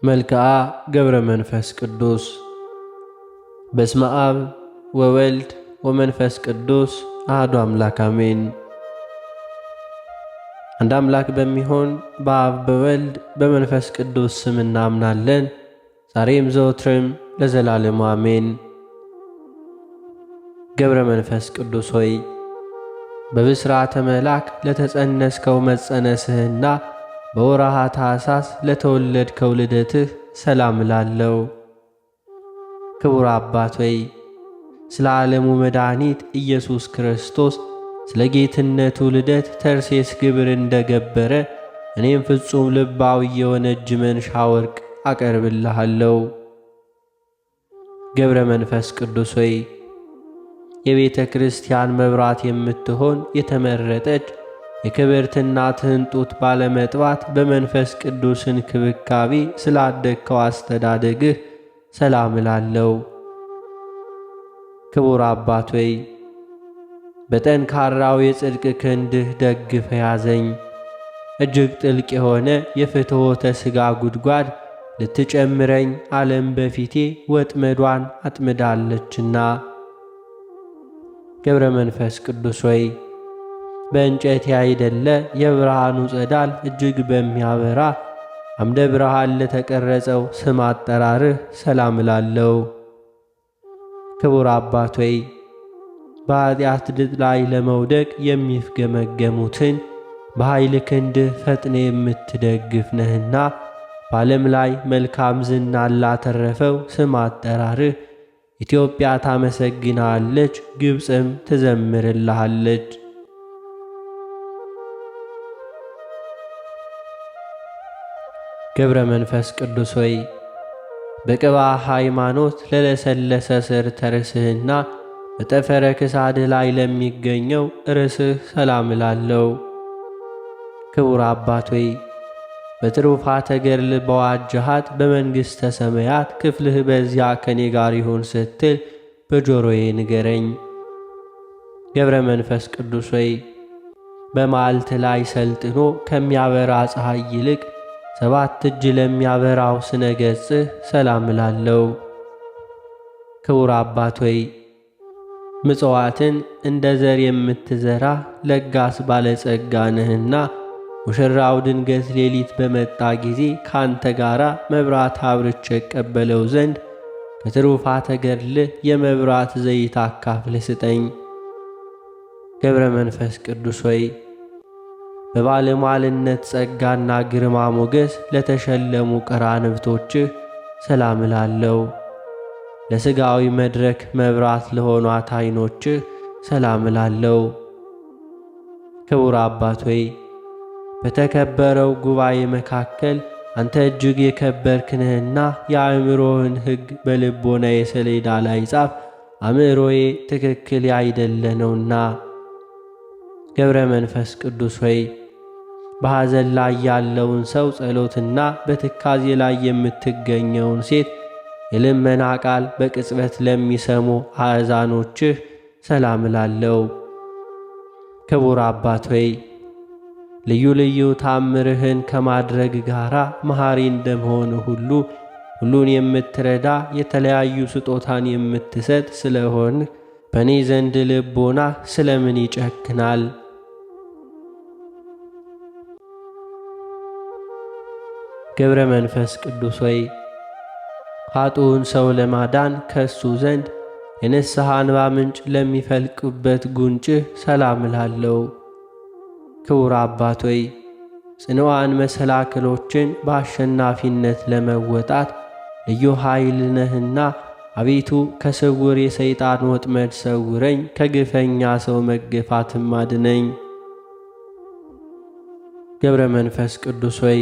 መልክዓ ገብረ መንፈስ ቅዱስ። በስመ አብ ወወልድ ወመንፈስ ቅዱስ አሐዱ አምላክ አሜን። አንድ አምላክ በሚሆን በአብ በወልድ በመንፈስ ቅዱስ ስም እናምናለን፣ ዛሬም ዘወትርም ለዘላለሙ አሜን። ገብረ መንፈስ ቅዱስ ሆይ በብስራተ መልአክ ለተጸነስከው መጸነስህና በወርኃ ታኅሳስ ለተወለድከው ልደትህ ሰላም እላለሁ። ክቡር አባት ሆይ ስለ ዓለሙ መድኃኒት ኢየሱስ ክርስቶስ ስለ ጌትነቱ ልደት ተርሴስ ግብር እንደገበረ እኔም ፍጹም ልባዊ የሆነ እጅ መንሻ ወርቅ አቀርብልሃለሁ። ገብረ መንፈስ ቅዱስ ሆይ የቤተ ክርስቲያን መብራት የምትሆን የተመረጠች የክብርት እናትህን ጡት ባለመጥባት በመንፈስ ቅዱስ እንክብካቤ ስላደግከው አስተዳደግህ ሰላም እላለሁ። ክቡር አባት ሆይ በጠንካራው የጽድቅ ክንድህ ደግፈ ያዘኝ። እጅግ ጥልቅ የሆነ የፍትወተ ሥጋ ጉድጓድ ልትጨምረኝ ዓለም በፊቴ ወጥመዷን አጥምዳለችና። ገብረ መንፈስ ቅዱስ ሆይ በእንጨት ያይደለ የብርሃኑ ጸዳል እጅግ በሚያበራ አምደ ብርሃን ለተቀረጸው ስም አጠራርህ ሰላም እላለሁ። ክቡር አባት ሆይ በኃጢአት ድጥ ላይ ለመውደቅ የሚፍገመገሙትን በኃይል ክንድህ ፈጥነ የምትደግፍ ነህና በዓለም ላይ መልካም ዝናን ላተረፈው ስም አጠራርህ ኢትዮጵያ ታመሰግናለች፣ ግብፅም ትዘምርልሃለች። ገብረ መንፈስ ቅዱስ ሆይ በቅባ ሃይማኖት ለለሰለሰ ስር ተርስህና በጠፈረ ክሳድህ ላይ ለሚገኘው ርስህ ሰላም እላለሁ። ክቡር አባት ሆይ በትሩፋተ ገድል በዋጀሃት በመንግሥተ ሰማያት ክፍልህ በዚያ ከኔ ጋር ይሁን ስትል በጆሮዬ ንገረኝ። ገብረ መንፈስ ቅዱስ ሆይ በመዓልት ላይ ሰልጥኖ ከሚያበራ ፀሐይ ይልቅ 7 እጅ ለሚያበራው ስነ ገጽህ ሰላም እላለሁ። ክቡር አባት ሆይ ምጽዋትን እንደ ዘር የምትዘራ ለጋስ ባለጸጋ ነህና ሙሽራው ድንገት ሌሊት በመጣ ጊዜ ካንተ ጋራ መብራት አብርቼ እቀበለው ዘንድ ከትሩፋተ ገድልህ የመብራት ዘይት አካፍልህ ስጠኝ። ገብረ መንፈስ ቅዱስ ሆይ በባለሟልነት ጸጋና ግርማ ሞገስ ለተሸለሙ ቀራንብቶችህ ሰላም እላለሁ። ለሥጋዊ መድረክ መብራት ለሆኗት ዓይኖችህ ሰላም እላለሁ። ክቡር አባት ሆይ በተከበረው ጉባኤ መካከል አንተ እጅግ የከበርክ ነህና የአእምሮህን ሕግ በልቦናዬ ሰሌዳ ላይ ጻፍ፣ አእምሮዬ ትክክል ያይደለ ነውና። ገብረ መንፈስ ቅዱስ ሆይ በሐዘን ላይ ያለውን ሰው ጸሎትና በትካዜ ላይ የምትገኘውን ሴት የልመና ቃል በቅጽበት ለሚሰሙ አእዛኖችህ ሰላም እላለሁ። ክቡር አባት ሆይ ልዩ ልዩ ታምርህን ከማድረግ ጋራ መሐሪ እንደመሆን ሁሉ ሁሉን የምትረዳ የተለያዩ ስጦታን የምትሰጥ ስለሆን በእኔ ዘንድ ልቦና ስለምን ይጨክናል? ገብረ መንፈስ ቅዱስ ሆይ ኃጥኡን ሰው ለማዳን ከእሱ ዘንድ የንስሐ እንባ ምንጭ ለሚፈልቅበት ጉንጭህ ሰላም እላለሁ። ክቡር አባት ሆይ ጽኑዓን መሰላክሎችን በአሸናፊነት ለመወጣት ልዩ ኃይል ነህና አቤቱ ከስውር የሰይጣን ወጥመድ ሰውረኝ፣ ከግፈኛ ሰው መገፋትም አድነኝ። ገብረ መንፈስ ቅዱስ ሆይ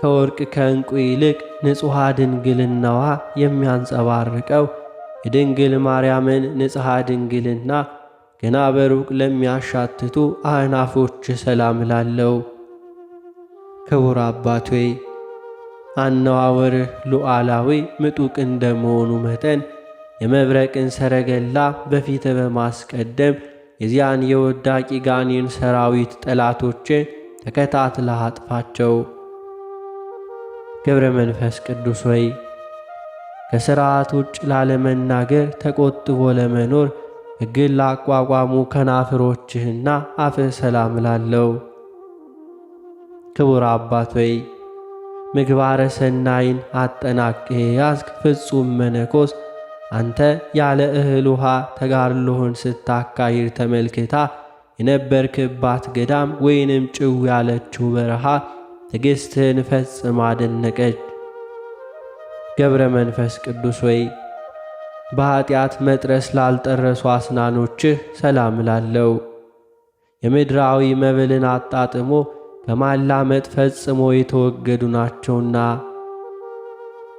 ከወርቅ ከዕንቁ ይልቅ ንጹሐ ድንግልናዋ የሚያንጸባርቀው የድንግል ማርያምን ንጽሐ ድንግልና ገና በሩቅ ለሚያሻትቱ አህናፎች ሰላም እላለሁ። ክቡር አባት ሆይ አነዋወርህ ሉዓላዊ ምጡቅ እንደመሆኑ መጠን የመብረቅን ሰረገላ በፊት በማስቀደም የዚያን የወዳቂ ጋኔን ሰራዊት ጠላቶችን ተከታትለህ አጥፋቸው። ገብረ መንፈስ ቅዱስ ሆይ ከሥርዓት ውጭ ላለመናገር ተቆጥቦ ለመኖር ሕግን ላቋቋሙ ከናፍሮችህና አፍህ ሰላም እላለሁ። ክቡር አባት ሆይ ምግባረ ሰናይን አጠናቅህ ያዝክ ፍጹም መነኮስ አንተ ያለ እህል ውሃ ተጋድሎህን ስታካሂድ ተመልክታ የነበርክባት ገዳም ወይንም ጭው ያለችው በረሃ ትዕግሥትህን ፈጽማ አደነቀች። ገብረ መንፈስ ቅዱስ ሆይ በኀጢአት መጥረስ ላልጠረሱ አስናኖችህ ሰላም እላለሁ። የምድራዊ መብልን አጣጥሞ ከማላመጥ ፈጽሞ የተወገዱ ናቸውና።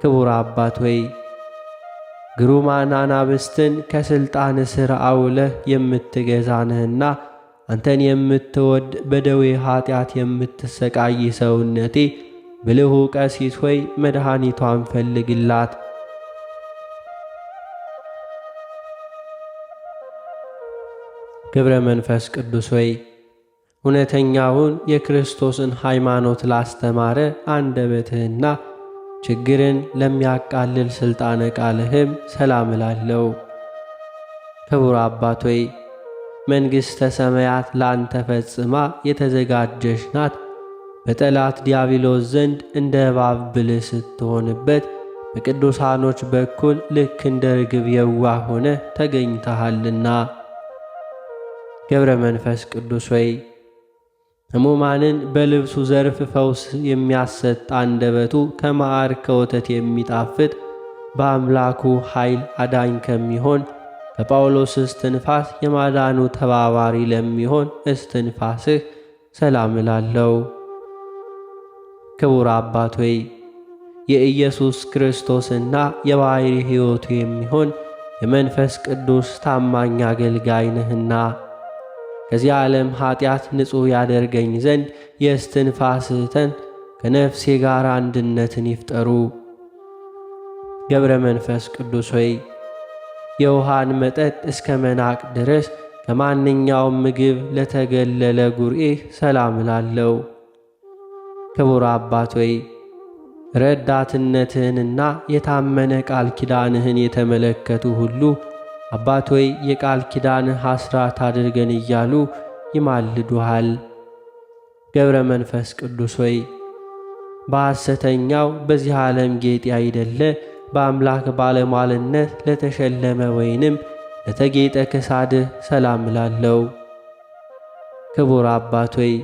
ክቡር አባት ሆይ ግሩማን አናብስትን ከሥልጣን ሥር አውለህ የምትገዛንህና አንተን የምትወድ በደዌ ኀጢአት የምትሰቃይ ሰውነቴ ብልሁ ቀሲስ ሆይ መድኃኒቷን ፈልግላት። ገብረ መንፈስ ቅዱስ ሆይ እውነተኛውን የክርስቶስን ሃይማኖት ላስተማረ አንደበትህና ችግርን ለሚያቃልል ሥልጣነ ቃልህም ሰላም እላለሁ። ክቡር አባት ሆይ መንግሥተ ሰማያት ላንተ ፈጽማ የተዘጋጀች ናት። በጠላት ዲያብሎስ ዘንድ እንደ እባብ ብልህ ስትሆንበት በቅዱሳኖች በኩል ልክ እንደ ርግብ የዋህ ሆነ ተገኝተሃልና። ገብረ መንፈስ ቅዱስ ሆይ ሕሙማንን በልብሱ ዘርፍ ፈውስ የሚያሰጥ አንደበቱ ከማዕር ከወተት የሚጣፍጥ በአምላኩ ኃይል አዳኝ ከሚሆን ከጳውሎስ እስትንፋስ የማዳኑ ተባባሪ ለሚሆን እስትንፋስህ ሰላም እላለሁ። ክቡር አባት ሆይ የኢየሱስ ክርስቶስና የባሕሪ ሕይወቱ የሚሆን የመንፈስ ቅዱስ ታማኝ አገልጋይ ነህና ከዚህ ዓለም ኀጢአት ንጹሕ ያደርገኝ ዘንድ የእስትንፋስህተን ከነፍሴ ጋር አንድነትን ይፍጠሩ። ገብረ መንፈስ ቅዱስ ሆይ የውሃን መጠጥ እስከ መናቅ ድረስ ከማንኛውም ምግብ ለተገለለ ጉርኤህ ሰላም እላለሁ። ክቡር አባት ሆይ ረዳትነትህንና የታመነ ቃል ኪዳንህን የተመለከቱ ሁሉ አባት ሆይ የቃል ኪዳንህ አስራት አድርገን እያሉ ይማልዱሃል። ገብረ መንፈስ ቅዱስ ሆይ በሐሰተኛው በዚህ ዓለም ጌጥ ያይደለ በአምላክ ባለሟልነት ለተሸለመ ወይንም ለተጌጠ ክሳድህ ሰላም እላለሁ። ክቡር አባት ሆይ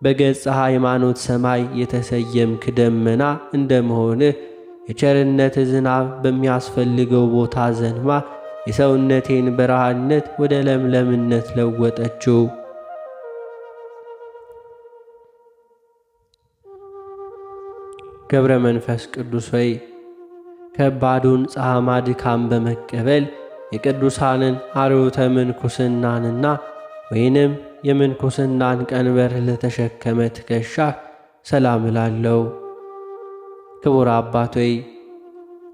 በገጸ ሃይማኖት ሰማይ የተሰየምክ ደመና እንደመሆንህ የቸርነት ዝናብ በሚያስፈልገው ቦታ ዘንማ የሰውነቴን በረሃነት ወደ ለምለምነት ለወጠችው። ገብረ መንፈስ ቅዱስ ሆይ ከባዱን ጻማ ድካም በመቀበል የቅዱሳንን አርዮተ ምንኩስናንና ወይንም የምንኩስናን ቀንበር ለተሸከመ ትከሻህ ሰላም እላለሁ። ክቡር አባት ሆይ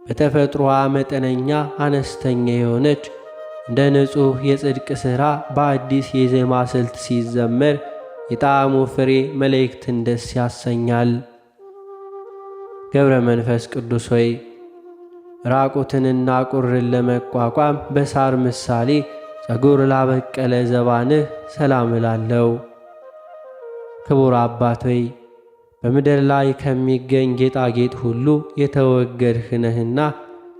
በተፈጥሮዋ መጠነኛ አነስተኛ የሆነች እንደ ንጹሕ የጽድቅ ሥራ በአዲስ የዜማ ስልት ሲዘመር የጣዕሙ ፍሬ መላእክትን ደስ ያሰኛል። ገብረ መንፈስ ቅዱስ ሆይ ራቁትንና ቁርን ለመቋቋም በሳር ምሳሌ ጸጉር ላበቀለ ዘባንህ ሰላም እላለሁ። ክቡር አባት ሆይ በምድር ላይ ከሚገኝ ጌጣጌጥ ሁሉ የተወገድህ ነህና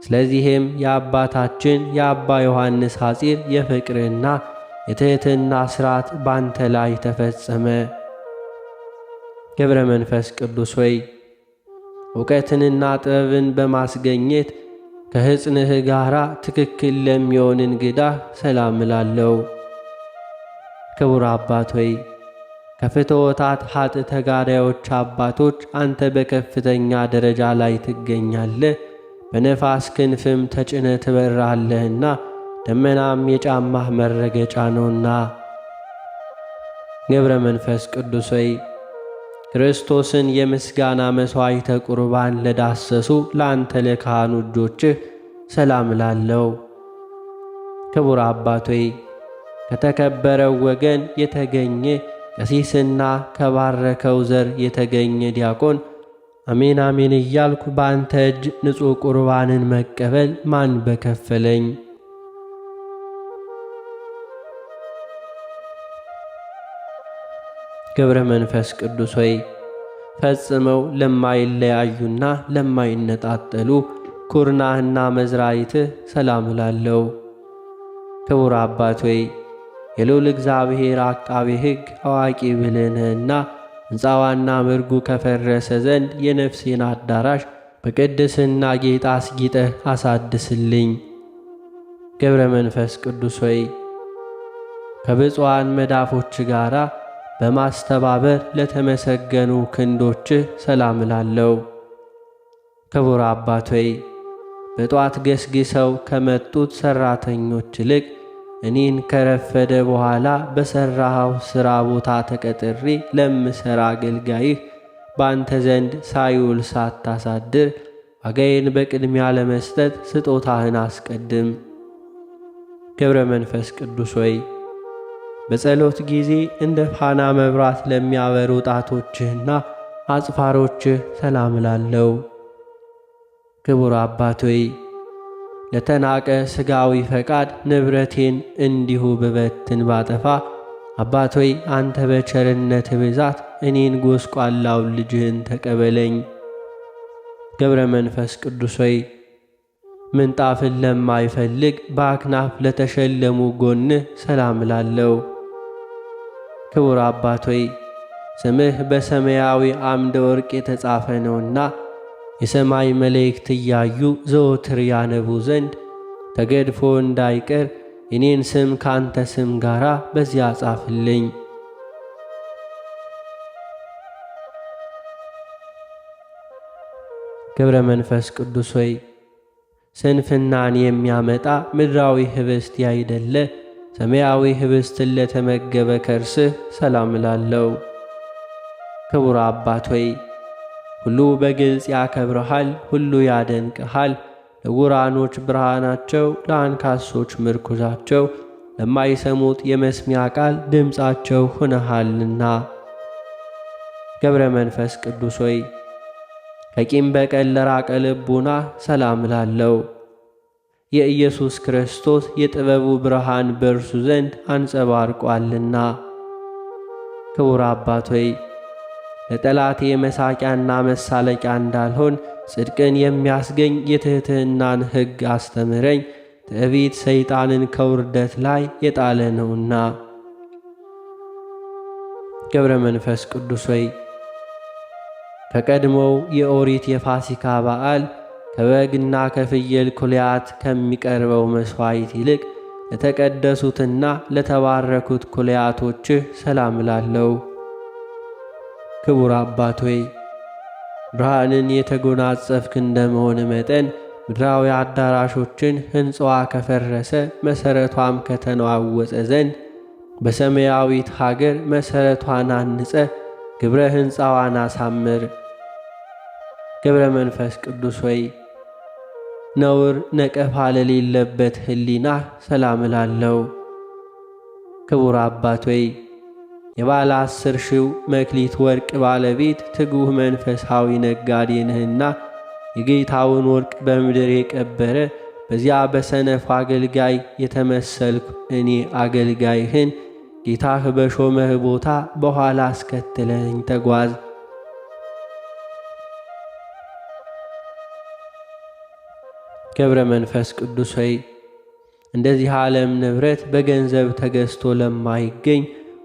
ስለዚህም የአባታችን የአባ ዮሐንስ ሐጺር የፍቅርና የትሕትና ሥርዓት ባንተ ላይ ተፈጸመ። ገብረ መንፈስ ቅዱስ ሆይ እውቀትንና ጥበብን በማስገኘት ከሕፅንህ ጋር ትክክል ለሚሆን እንግዳህ ሰላም እላለሁ። ክቡር አባት ሆይ ከፍትወታት ኃጥ ተጋዳዮች አባቶች አንተ በከፍተኛ ደረጃ ላይ ትገኛለህ። በነፋስ ክንፍም ተጭነ ትበራለህና ደመናም የጫማህ መረገጫ ነውና። ገብረ መንፈስ ቅዱስ ሆይ ክርስቶስን የምስጋና መሥዋዕተ ቁርባን ለዳሰሱ ለአንተ ለካህኑ እጆችህ ሰላም እላለሁ። ክቡር አባት ሆይ ከተከበረው ወገን የተገኘ ቀሲስና ከባረከው ዘር የተገኘ ዲያቆን አሜን አሜን እያልኩ በአንተ እጅ ንጹሕ ቁርባንን መቀበል ማን በከፈለኝ? ገብረ መንፈስ ቅዱስ ሆይ ፈጽመው ለማይለያዩና ለማይነጣጠሉ ኩርናህና መዝራይትህ ሰላም እላለሁ። ክቡር አባት ሆይ የልዑል እግዚአብሔር አቃቤ ሕግ አዋቂ ብልህ ነህና ሕንፃዋና ምርጉ ከፈረሰ ዘንድ የነፍሴን አዳራሽ በቅድስና ጌጥ አስጊጠህ አሳድስልኝ። ገብረ መንፈስ ቅዱስ ሆይ ከብፁዓን መዳፎች ጋር በማስተባበር ለተመሰገኑ ክንዶችህ ሰላም እላለሁ። ክቡር አባት ሆይ በጧት ገስግሰው ከመጡት ሠራተኞች ይልቅ እኔን ከረፈደ በኋላ በሠራኸው ሥራ ቦታ ተቀጥሬ ለምሠራ አገልጋይህ በአንተ ዘንድ ሳይውል ሳታሳድር ዋጋዬን በቅድሚያ ለመስጠት ስጦታህን አስቀድም። ገብረ መንፈስ ቅዱስ ሆይ በጸሎት ጊዜ እንደ ፋና መብራት ለሚያበሩ ጣቶችህና አጽፋሮችህ ሰላም እላለሁ። ክቡር አባት ሆይ ለተናቀ ሥጋዊ ፈቃድ ንብረቴን እንዲሁ ብበትን ባጠፋ፣ አባት ሆይ አንተ በቸርነት ብዛት እኔን ጎስቋላውን ልጅህን ተቀበለኝ። ገብረ መንፈስ ቅዱስ ሆይ ምንጣፍን ለማይፈልግ በአክናፍ ለተሸለሙ ጎንህ ሰላም እላለሁ። ክቡር አባት ሆይ ስምህ በሰማያዊ አምደ ወርቅ የተጻፈ ነውና የሰማይ መላእክት እያዩ ዘወትር ያነቡ ዘንድ ተገድፎ እንዳይቀር የኔን ስም ካንተ ስም ጋር በዚያ ጻፍልኝ። ገብረ መንፈስ ቅዱስ ሆይ ስንፍናን የሚያመጣ ምድራዊ ኅብስት ያይደለ ሰማያዊ ኅብስትን ለተመገበ ከርስህ ሰላም እላለሁ። ክቡር አባት ሆይ ሁሉ በግልጽ ያከብረሃል፣ ሁሉ ያደንቅሃል። ለዕውራኖች ብርሃናቸው፣ ለአንካሶች ምርኩዛቸው፣ ለማይሰሙት የመስሚያ ቃል ድምፃቸው ሆነሃልና። ገብረ መንፈስ ቅዱስ ሆይ ከቂም በቀል ለራቀ ልቡና ሰላም እላለሁ። የኢየሱስ ክርስቶስ የጥበቡ ብርሃን በእርሱ ዘንድ አንጸባርቋልና። ክቡር አባት ሆይ ለጠላቴ መሳቂያና መሳለቂያ እንዳልሆን ጽድቅን የሚያስገኝ የትሕትናን ሕግ አስተምረኝ። ትዕቢት ሰይጣንን ከውርደት ላይ የጣለ ነውና። ገብረ መንፈስ ቅዱስ ሆይ ከቀድሞው የኦሪት የፋሲካ በዓል ከበግና ከፍየል ኩልያት ከሚቀርበው መሥዋዕት ይልቅ ለተቀደሱትና ለተባረኩት ኩልያቶችህ ሰላም እላለሁ። ክቡር አባት ሆይ ብርሃንን የተጎናጸፍክ እንደመሆን መጠን ምድራዊ አዳራሾችን ሕንፃዋ ከፈረሰ መሠረቷም ከተነዋወጸ ዘንድ በሰማያዊት ሀገር መሠረቷን አንጸ ግብረ ሕንፃዋን አሳምር። ገብረ መንፈስ ቅዱስ ሆይ ነውር ነቀፋ ለሌለበት ሕሊናህ ሰላም እላለሁ። ክቡር አባት ሆይ የባለ 10,000 መክሊት ወርቅ ባለቤት ትጉህ መንፈሳዊ ነጋዴ ነህና የጌታውን ወርቅ በምድር የቀበረ በዚያ በሰነፍ አገልጋይ የተመሰልኩ እኔ አገልጋይህን ጌታህ በሾመህ ቦታ በኋላ አስከትለኝ ተጓዝ። ገብረ መንፈስ ቅዱስ ሆይ እንደዚህ ዓለም ንብረት በገንዘብ ተገዝቶ ለማይገኝ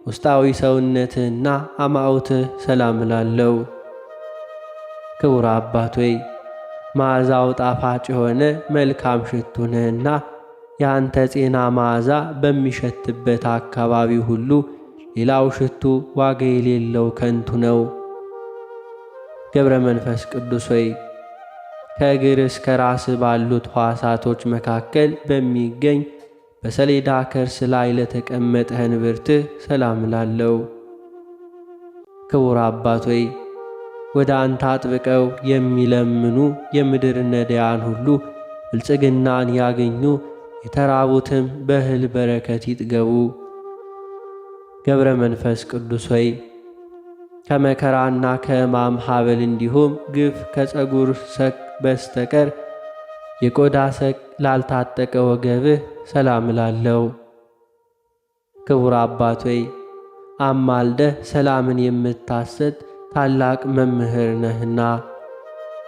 ውስጣዊ ሰውነትህና አማውትህ ሰላም እላለሁ። ክቡር አባት ሆይ መዓዛው ጣፋጭ የሆነ መልካም ሽቱ ነህና የአንተ ጤና መዓዛ በሚሸትበት አካባቢ ሁሉ ሌላው ሽቱ ዋጋ የሌለው ከንቱ ነው። ገብረ መንፈስ ቅዱስ ሆይ ከእግር እስከ ራስ ባሉት ሕዋሳቶች መካከል በሚገኝ በሰሌዳ ከርስ ላይ ለተቀመጠ እንብርትህ ሰላም እላለሁ። ክቡር አባት ሆይ ወደ አንተ አጥብቀው የሚለምኑ የምድር ነዳያን ሁሉ ብልጽግናን ያገኙ፣ የተራቡትም በእህል በረከት ይጥገቡ። ገብረ መንፈስ ቅዱስ ሆይ ከመከራና ከሕማም ሐብል እንዲሁም ግፍ ከፀጉር ሰቅ በስተቀር የቆዳ ሰቅ ላልታጠቀ ወገብህ ሰላም እላለሁ። ክቡር አባት ሆይ አማልደህ ሰላምን የምታሰጥ ታላቅ መምህር ነህና፣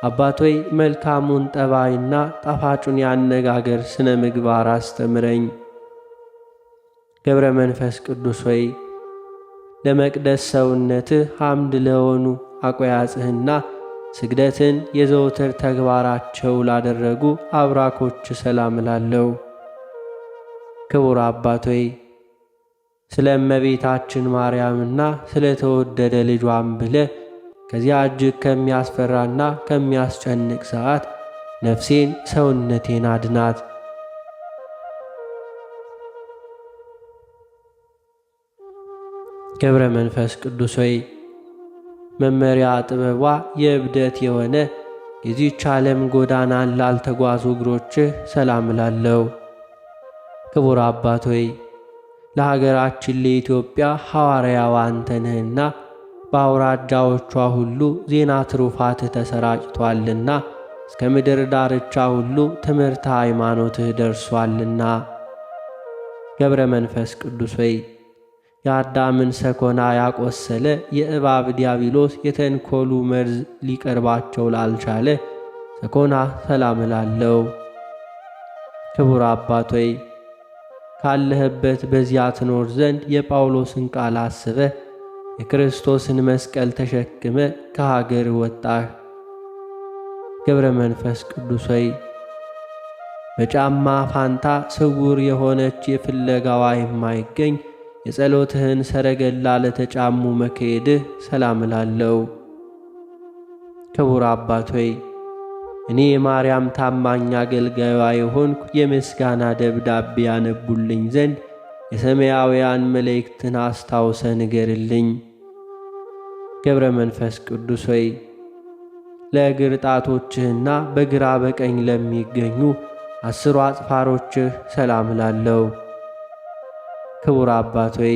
አባት ሆይ መልካሙን ጠባይና ጣፋጩን ያነጋገር ስነ ምግባር አስተምረኝ። ገብረ መንፈስ ቅዱስ ሆይ ለመቅደስ ሰውነትህ ሐምድ ለሆኑ አቆያጽህና ስግደትን የዘውትር ተግባራቸው ላደረጉ አብራኮች ሰላም እላለሁ። ክቡር አባት ሆይ ስለ እመቤታችን ማርያምና ስለ ተወደደ ልጇም ብለህ ከዚያ እጅግ ከሚያስፈራና ከሚያስጨንቅ ሰዓት ነፍሴን ሰውነቴን አድናት። ገብረ መንፈስ ቅዱስ ሆይ መመሪያ ጥበቧ የእብደት የሆነ የዚህች ዓለም ጎዳናን ላልተጓዙ እግሮችህ ሰላም እላለሁ። ክቡር አባት ሆይ ለሀገራችን ለኢትዮጵያ ሐዋርያው አንተ ነህና በአውራጃዎቿ ሁሉ ዜና ትሩፋትህ ተሰራጭቷልና እስከ ምድር ዳርቻ ሁሉ ትምህርተ ሃይማኖትህ ደርሷልና። ገብረ መንፈስ ቅዱስ ሆይ የአዳምን ሰኮና ያቆሰለ የእባብ ዲያብሎስ የተንኰሉ መርዝ ሊቀርባቸው ላልቻለ ሰኮና ሰላም እላለሁ። ክቡር አባት ሆይ ካለህበት በዚያ ትኖር ዘንድ የጳውሎስን ቃል አስበህ የክርስቶስን መስቀል ተሸክመ ከሀገር ወጣህ። ገብረ መንፈስ ቅዱስ ሆይ በጫማ ፋንታ ስውር የሆነች የፍለጋዋ የማይገኝ የጸሎትህን ሰረገላ ለተጫሙ መካሄድህ ሰላም እላለሁ። ክቡር አባት ሆይ እኔ የማርያም ታማኝ አገልጋዩዋ የሆንኩ የምስጋና ደብዳቤ ያነቡልኝ ዘንድ የሰማያውያን መላእክትን አስታውሰ ንገርልኝ። ገብረ መንፈስ ቅዱስ ሆይ ለእግር ጣቶችህና በግራ በቀኝ ለሚገኙ 10 አጽፋሮችህ ሰላም እላለሁ። ክቡር አባት ሆይ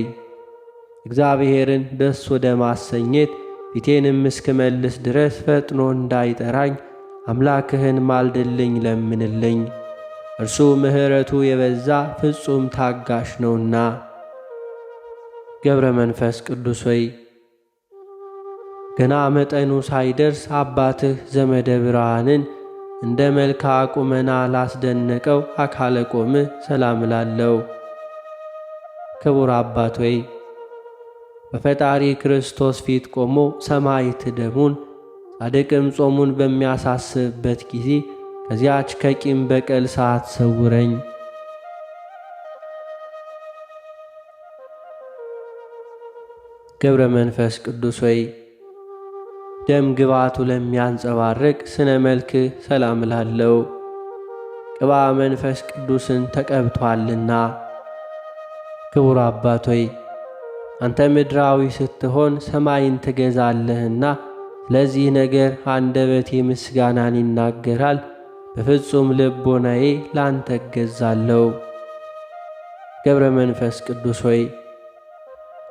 እግዚአብሔርን ደስ ወደ ማሰኘት ፊቴንም እስክመልስ ድረስ ፈጥኖ እንዳይጠራኝ አምላክህን ማልድልኝ ለምንልኝ። እርሱ ምሕረቱ የበዛ ፍጹም ታጋሽ ነውና። ገብረ መንፈስ ቅዱስ ሆይ ገና መጠኑ ሳይደርስ አባትህ ዘመደ ብርሃንን እንደ መልካ ቁመና ላስደነቀው አካለ ቆምህ ሰላም እላለሁ። ክቡር አባት ሆይ በፈጣሪ ክርስቶስ ፊት ቆሞ ሰማዕት ደሙን ጻድቅም ጾሙን በሚያሳስብበት ጊዜ ከዚያች ከቂም በቀል ሰዓት ሰውረኝ። ገብረ መንፈስ ቅዱስ ሆይ ደም ግባቱ ለሚያንጸባርቅ ስነ መልክ ሰላም እላለሁ። ቅባ መንፈስ ቅዱስን ተቀብቷልና። ክቡር አባት ሆይ አንተ ምድራዊ ስትሆን ሰማይን ትገዛለህና ለዚህ ነገር አንደበቴ ምስጋናን ይናገራል። በፍጹም ልቦናዬ ላንተ እገዛለሁ። ገብረ መንፈስ ቅዱስ ሆይ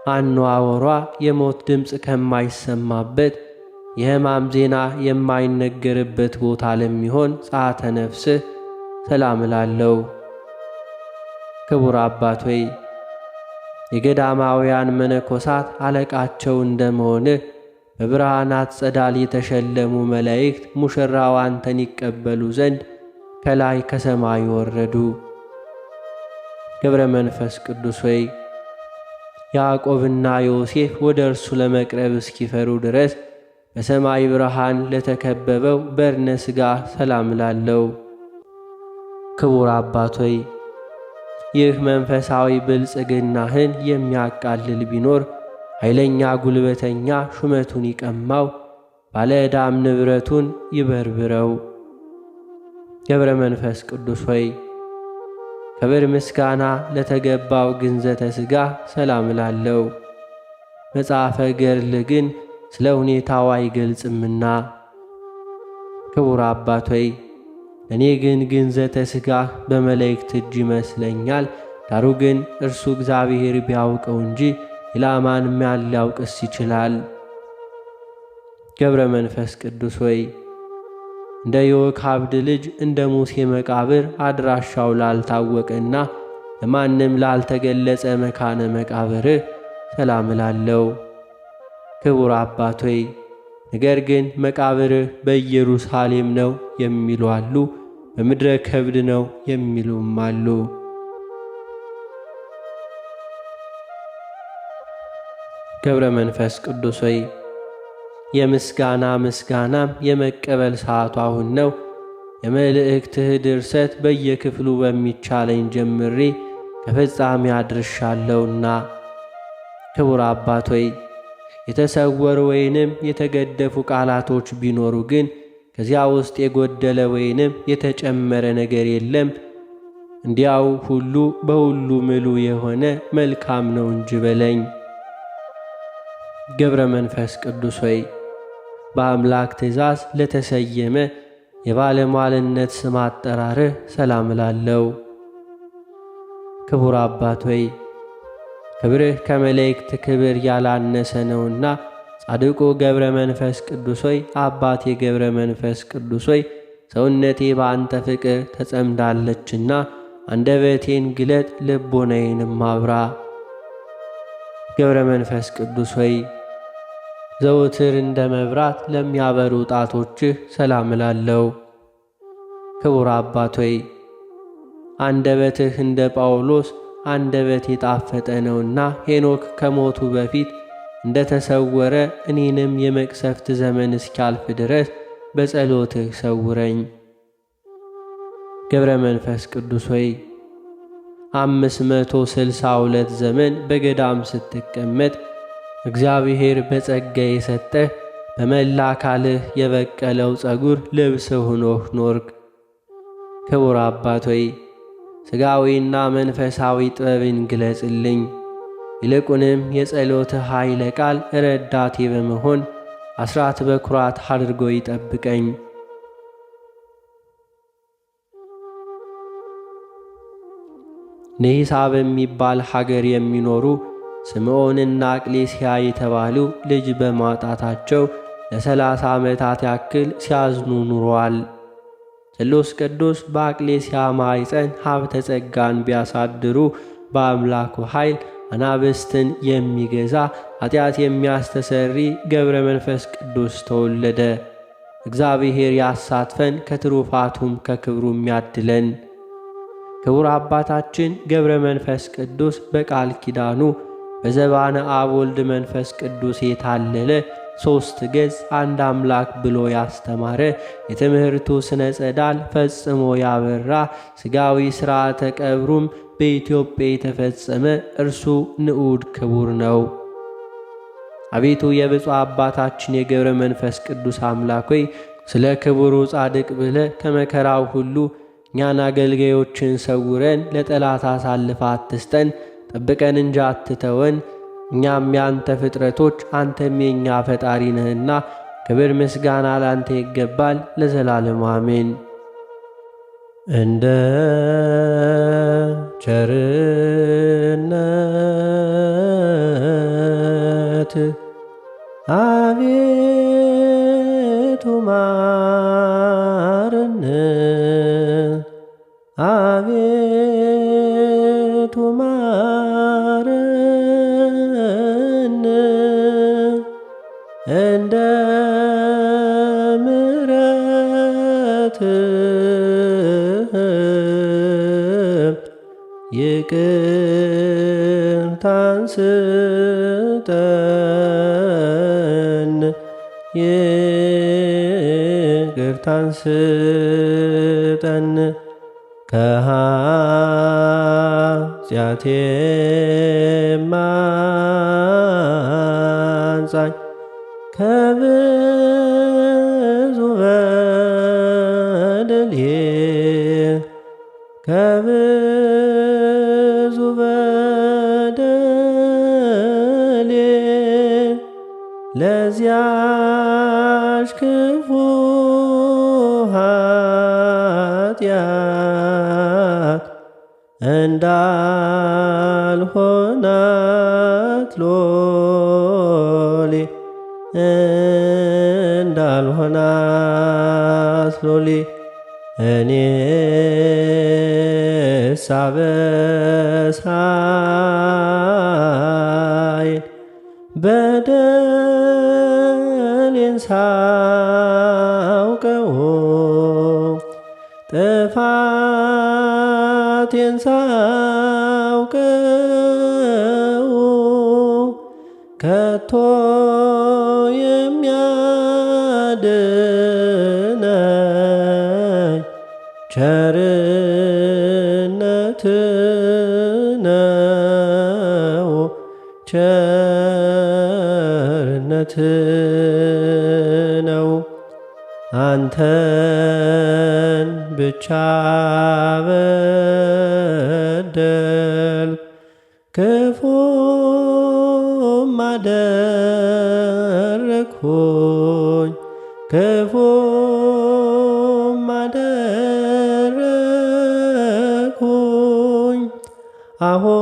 አኗኗሯ የሞት ድምፅ ከማይሰማበት የሕማም ዜና የማይነገርበት ቦታ ለሚሆን ጸአተ ነፍስህ ሰላም እላለሁ። ክቡር አባት ሆይ የገዳማውያን መነኮሳት አለቃቸው እንደመሆንህ በብርሃናት ጸዳል የተሸለሙ መላእክት ሙሽራው አንተን ይቀበሉ ዘንድ ከላይ ከሰማይ ወረዱ። ገብረ መንፈስ ቅዱስ ሆይ ያዕቆብና ዮሴፍ ወደ እርሱ ለመቅረብ እስኪፈሩ ድረስ በሰማይ ብርሃን ለተከበበው በርነ ሥጋ ሰላም እላለሁ። ክቡር አባት ሆይ ይህ መንፈሳዊ ብልጽግናህን የሚያቃልል ቢኖር ኃይለኛ ጉልበተኛ ሹመቱን ይቀማው፣ ባለ ዕዳም ንብረቱን ይበርብረው። ገብረ መንፈስ ቅዱስ ሆይ ክብር ምስጋና ለተገባው ግንዘተ ሥጋ ሰላም እላለሁ። መጽሐፈ ገድል ግን ስለ ሁኔታው አይገልጽምና። ክቡር አባት ሆይ እኔ ግን ግንዘተ ሥጋህ በመላእክት እጅ ይመስለኛል። ዳሩ ግን እርሱ እግዚአብሔር ቢያውቀው እንጂ ሌላ ማንም ሊያውቅስ ይችላል። ገብረ መንፈስ ቅዱስ ሆይ እንደ ዮካብድ ልጅ እንደ ሙሴ መቃብር አድራሻው ላልታወቀና ለማንም ላልተገለጸ መካነ መቃብርህ ሰላም እላለሁ። ክቡር አባት ሆይ ነገር ግን መቃብርህ በኢየሩሳሌም ነው የሚሉ አሉ፣ በምድረ ከብድ ነው የሚሉም አሉ። ገብረ መንፈስ ቅዱስ ሆይ የምስጋና ምስጋናም የመቀበል ሰዓቱ አሁን ነው። የመልእክትህ ድርሰት በየክፍሉ በሚቻለኝ ጀምሬ ከፍጻሜ አድርሻለሁና ክቡር አባት ሆይ የተሰወሩ ወይንም የተገደፉ ቃላቶች ቢኖሩ ግን ከዚያ ውስጥ የጎደለ ወይንም የተጨመረ ነገር የለም። እንዲያው ሁሉ በሁሉ ምሉ የሆነ መልካም ነው እንጂ በለኝ። ገብረ መንፈስ ቅዱስ ሆይ በአምላክ ትእዛዝ ለተሰየመ የባለሟልነት ስም አጠራርህ ሰላም እላለሁ። ክቡር አባት ሆይ ክብርህ ከመላእክት ክብር ያላነሰ ነውና ጻድቁ ገብረ መንፈስ ቅዱስ ሆይ አባቴ ገብረ መንፈስ ቅዱስ ሆይ ሰውነቴ በአንተ ፍቅር ተጸምዳለችና አንደበቴን ግለጥ፣ ልቦናዬንም አብራ። ገብረ መንፈስ ቅዱስ ሆይ ዘውትር እንደ መብራት ለሚያበሩ ጣቶችህ ሰላም እላለሁ። ክቡር አባት ሆይ አንደበትህ እንደ ጳውሎስ አንደበት የጣፈጠ ነውና ሄኖክ ከሞቱ በፊት እንደ ተሰወረ እኔንም የመቅሰፍት ዘመን እስኪያልፍ ድረስ በጸሎትህ ሰውረኝ። ገብረ መንፈስ ቅዱስ ሆይ 562 ዘመን በገዳም ስትቀመጥ እግዚአብሔር በጸጋ የሰጠህ በመላ አካልህ የበቀለው ጸጉር ልብስ ሆኖህ ኖርክ። ክቡር አባት ሆይ ሥጋዊና መንፈሳዊ ጥበብን ግለጽልኝ። ይልቁንም የጸሎትህ ኃይለ ቃል ረዳቴ በመሆን አስራት በኩራት አድርጎ ይጠብቀኝ። ኔሳ በሚባል ሀገር የሚኖሩ ስምዖንና አቅሌስያ የተባሉ ልጅ በማጣታቸው ለ30 ዓመታት ያክል ሲያዝኑ ኑረዋል። ስሉስ ቅዱስ በአቅሌስያ ማኅፀን ሀብተ ጸጋን ቢያሳድሩ በአምላኩ ኃይል አናብስትን የሚገዛ ኃጢአት የሚያስተሰሪ ገብረ መንፈስ ቅዱስ ተወለደ። እግዚአብሔር ያሳትፈን ከትሩፋቱም ከክብሩም ያድለን። ክቡር አባታችን ገብረ መንፈስ ቅዱስ በቃል ኪዳኑ በዘባነ አብ ወልድ መንፈስ ቅዱስ የታለለ 3 ገጽ አንድ አምላክ ብሎ ያስተማረ የትምህርቱ ስነ ጸዳል ፈጽሞ ያበራ ሥጋዊ ሥርዓተ ቀብሩም በኢትዮጵያ የተፈጸመ እርሱ ንዑድ ክቡር ነው። አቤቱ የብፁዕ አባታችን የገብረ መንፈስ ቅዱስ አምላክ ሆይ ስለ ክቡሩ ጻድቅ ብለ ከመከራው ሁሉ እኛን አገልጋዮችን ሰውረን፣ ለጠላት አሳልፈ አትስጠን፣ ጠብቀን እንጂ አትተወን። እኛም ያንተ ፍጥረቶች አንተም የኛ ፈጣሪ ነህና ክብር ምስጋና ላንተ ይገባል ለዘላለም አሜን። እንደ ቸርነት አቤቱ ማረን፣ አቤቱ ማረን፣ እንደ ምሕረትህ ይቅርታን ስጠን፣ ይቅርታን ስጠን፣ ከኃጢአቴም አንጻኝ፣ ከብዙ በደሌ ከብዙ በደሌ ለዚያች ክፉ ኃጢአት እንዳልሆናት ሎሌ ካህናት ሎሌ እኔስ አበሳዬን በደሌን ሳውቀው ጥፋቴን ሳውቀው ከቶ የሚያድነኝ ቸርነት ነው ቸርነት ነው። አንተን ብቻ በደልኩ ክፉም አደረግሁኝ ክፉም አደረግሁኝ። አሁን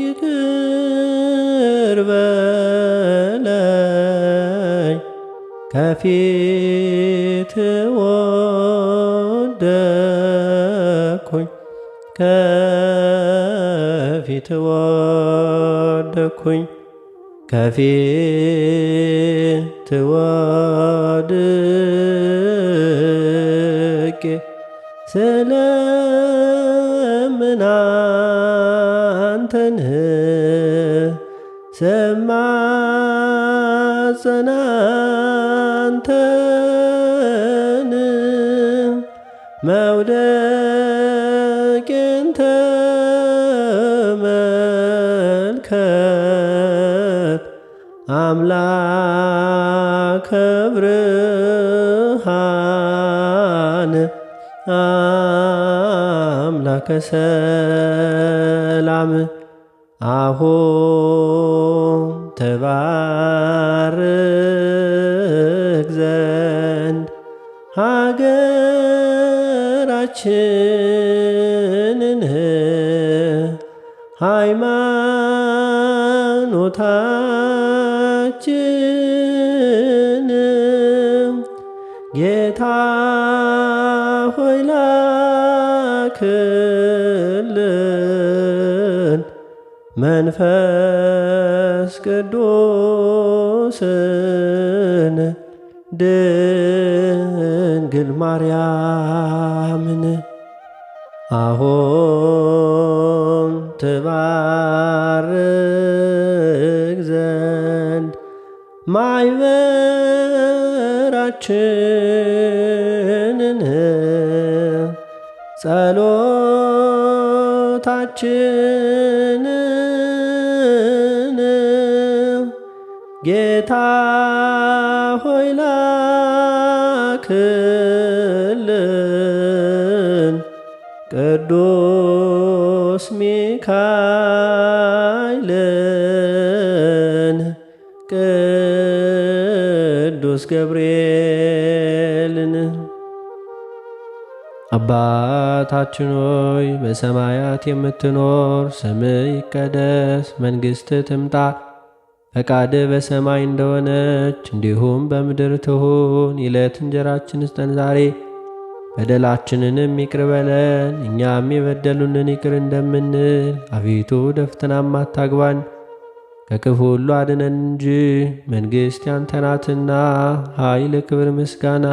ይቅር በለኝ ከፊት ወደቅሁኝ ከፊት ወደቅሁኝ ከፊት ወድቄ ስለምን አንተን ስማጸን አንተን መውደቄን ተመልከት አምላከ ብርሃን አምላከ ሰላም አሁን ተባርክ ዘንድ ሀገራችንን ሃይማኖታችን ጌታ ሆይ ላክልን መንፈስ ቅዱስን ድንግል ማርያምን አሁን ትባርክ ዘንድ ማኅበራችንን ጸሎታችንን ጌታ ሆይ ላክልን ቅዱስ ሚካኤልን ቅዱስ ገብርኤልን። አባታችን ሆይ በሰማያት የምትኖር ስምህ ይቀደስ፣ መንግሥትህ ትምጣ፣ ፈቃድህ በሰማይ እንደሆነች እንዲሁም በምድር ትሁን። የዕለት እንጀራችንን ስጠን ዛሬ፣ በደላችንንም ይቅር በለን እኛም የበደሉንን ይቅር እንደምንል። አቤቱ ወደ ፈተናም አታግባን ከክፉ ሁሉ አድነን እንጂ መንግሥት ያንተ ናትና፣ ኃይል፣ ክብር፣ ምስጋና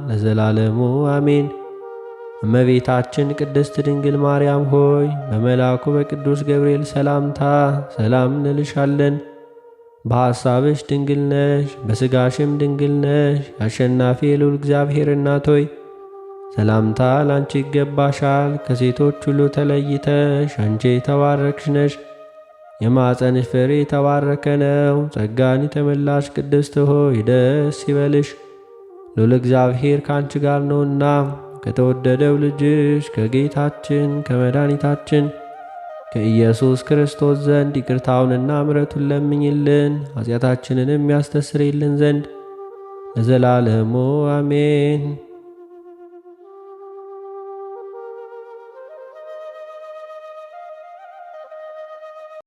ለዘላለሙ አሜን። እመቤታችን ቅድስት ድንግል ማርያም ሆይ በመልአኩ በቅዱስ ገብርኤል ሰላምታ ሰላም እንልሻለን። በሐሳብሽ ድንግል ነሽ፣ በሥጋሽም ድንግል ነሽ። አሸናፊ የልዑል እግዚአብሔር እናት ሆይ ሰላምታ ላንቺ ይገባሻል። ከሴቶች ሁሉ ተለይተሽ አንቺ የተባረክሽ ነሽ። የማኅፀንሽ ፍሬ የተባረከ ነው። ጸጋን የተመላሽ ቅድስት ሆይ ደስ ይበልሽ፣ ልዑል እግዚአብሔር ከአንቺ ጋር ነውና ከተወደደው ልጅሽ ከጌታችን ከመድኃኒታችን ከኢየሱስ ክርስቶስ ዘንድ ይቅርታውንና ምሕረቱን ለምኝልን ኃጢአታችንንም ያስተሰርይልን ዘንድ ለዘላለሙ አሜን።